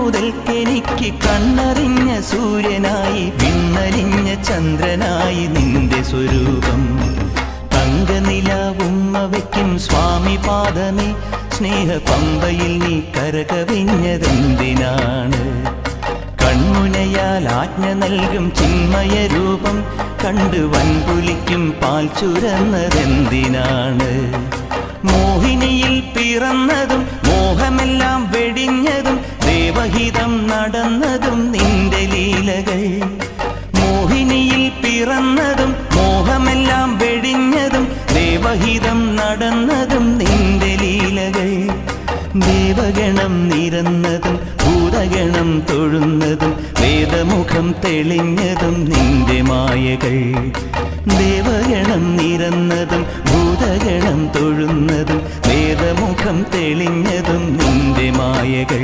മുതൽക്കെനിക്ക് കണ്ണറിഞ്ഞ സൂര്യനായി വിണ്ണലിഞ്ഞ ചന്ദ്രനായി നിന്റെ സ്വരൂപം. തങ്കനിലാവുമ്മ വയ്ക്കും സ്വാമി പാദമേ, സ്നേഹ പമ്പയിൽ നീ കരകവിഞ്ഞതെന്തിനാണ്? കൺമുനയാൽ ആജ്ഞ നൽകും ചിന്മയ രൂപം കണ്ട് വൻപുലിക്കും പാൽ ചുരന്നതെന്തിനാണ്? മോഹിനിയിൽ പിറന്നതും മോഹമെല്ലാം വെടിഞ്ഞതും ദേവഹിതം നടന്നതും നിന്റെ ലീലകൾ. മോഹിനിയിൽ പിറന്നതും മോഹമെല്ലാം വെടിഞ്ഞതും ദേവഹിതം നടന്നതും നിന്റെ ലീലകൾ. ദേവഗണം നിരന്നതും ഭൂതഗണം തൊഴുന്നതും വേദമുഖം തെളിഞ്ഞതും നിന്റെ മായകൾ. ദേവഗണം നിരന്നതും ഭൂതഗണം തൊഴുന്നതും വേദമുഖം തെളിഞ്ഞതും നിന്റെ മായകൾ.